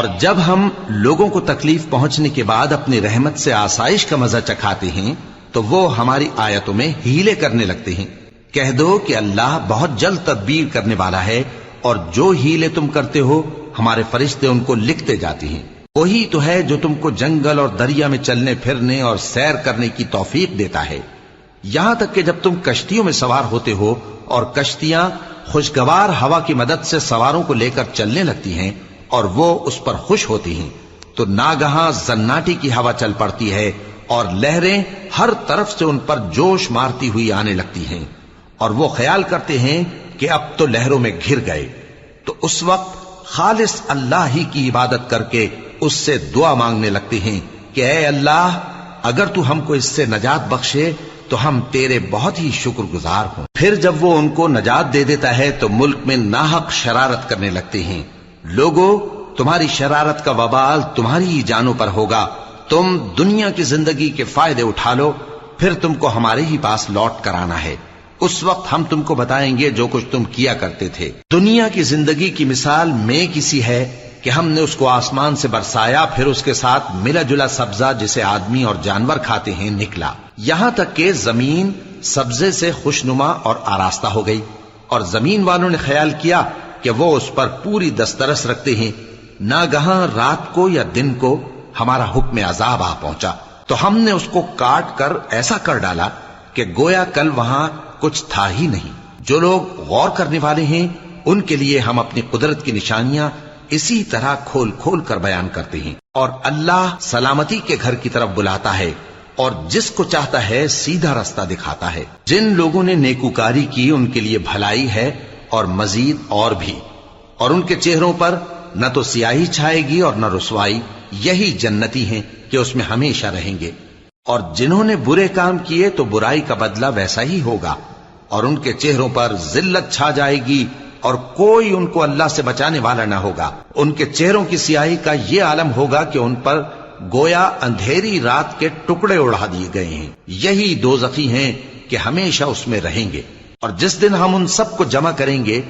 اور جب ہم لوگوں کو تکلیف پہنچنے کے بعد اپنی رحمت سے آسائش کا مزہ چکھاتے ہیں تو وہ ہماری آیتوں میں ہیلے کرنے لگتے ہیں۔ کہہ دو کہ اللہ بہت جلد تدبیر کرنے والا ہے، اور جو ہیلے تم کرتے ہو ہمارے فرشتے ان کو لکھتے جاتے ہیں۔ وہی تو ہے جو تم کو جنگل اور دریا میں چلنے پھرنے اور سیر کرنے کی توفیق دیتا ہے، یہاں تک کہ جب تم کشتیوں میں سوار ہوتے ہو اور کشتیاں خوشگوار ہوا کی مدد سے سواروں کو لے کر چلنے لگتی ہیں اور وہ اس پر خوش ہوتی ہیں، تو ناگہاں زناٹی کی ہوا چل پڑتی ہے اور لہریں ہر طرف سے ان پر جوش مارتی ہوئی آنے لگتی ہیں، اور وہ خیال کرتے ہیں کہ اب تو لہروں میں گھر گئے۔ تو اس وقت خالص اللہ ہی کی عبادت کر کے اس سے دعا مانگنے لگتے ہیں کہ اے اللہ، اگر تو ہم کو اس سے نجات بخشے تو ہم تیرے بہت ہی شکر گزار ہوں۔ پھر جب وہ ان کو نجات دے دیتا ہے تو ملک میں ناحق شرارت کرنے لگتے ہیں۔ لوگو، تمہاری شرارت کا وبال تمہاری ہی جانوں پر ہوگا۔ تم دنیا کی زندگی کے فائدے اٹھا لو، پھر تم کو ہمارے ہی پاس لوٹ کر آنا ہے۔ اس وقت ہم تم کو بتائیں گے جو کچھ تم کیا کرتے تھے۔ دنیا کی زندگی کی مثال میں کسی ہے کہ ہم نے اس کو آسمان سے برسایا، پھر اس کے ساتھ ملا جلا سبزہ جسے آدمی اور جانور کھاتے ہیں نکلا، یہاں تک کہ زمین سبزے سے خوشنما اور آراستہ ہو گئی، اور زمین والوں نے خیال کیا کہ وہ اس پر پوری دسترس رکھتے ہیں۔ ناگہاں رات کو یا دن کو ہمارا حکم عذاب آ پہنچا تو ہم نے اس کو کاٹ کر ایسا کر ڈالا کہ گویا کل وہاں کچھ تھا ہی نہیں۔ جو لوگ غور کرنے والے ہیں ان کے لیے ہم اپنی قدرت کی نشانیاں اسی طرح کھول کھول کر بیان کرتے ہیں، اور اللہ سلامتی کے گھر کی طرف بلاتا ہے اور جس کو چاہتا ہے سیدھا رستہ دکھاتا ہے۔ جن لوگوں نے نیکوکاری کی ان کے لیے بھلائی ہے اور مزید اور بھی، اور ان کے چہروں پر نہ تو سیاہی چھائے گی اور نہ رسوائی، یہی جنتی ہیں کہ اس میں ہمیشہ رہیں گے۔ اور جنہوں نے برے کام کیے تو برائی کا بدلہ ویسا ہی ہوگا، اور ان کے چہروں پر ذلت چھا جائے گی اور کوئی ان کو اللہ سے بچانے والا نہ ہوگا۔ ان کے چہروں کی سیاہی کا یہ عالم ہوگا کہ ان پر گویا اندھیری رات کے ٹکڑے اڑا دیے گئے ہیں۔ یہی دوزخی ہیں کہ ہمیشہ اس میں رہیں گے۔ اور جس دن ہم ان سب کو جمع کریں گے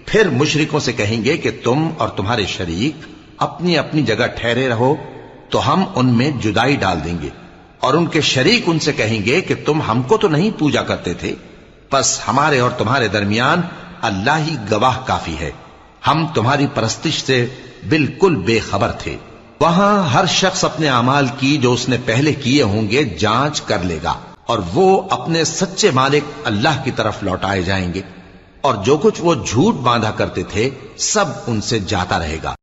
پھر مشرکوں سے کہیں گے کہ تم اور تمہارے شریک اپنی اپنی جگہ ٹھہرے رہو، تو ہم ان میں جدائی ڈال دیں گے، اور ان کے شریک ان سے کہیں گے کہ تم ہم کو تو نہیں پوجا کرتے تھے، بس ہمارے اور تمہارے درمیان اللہ ہی گواہ کافی ہے، ہم تمہاری پرستش سے بالکل بے خبر تھے۔ وہاں ہر شخص اپنے اعمال کی جو اس نے پہلے کیے ہوں گے جانچ کر لے گا، اور وہ اپنے سچے مالک اللہ کی طرف لوٹائے جائیں گے، اور جو کچھ وہ جھوٹ باندھا کرتے تھے سب ان سے جاتا رہے گا۔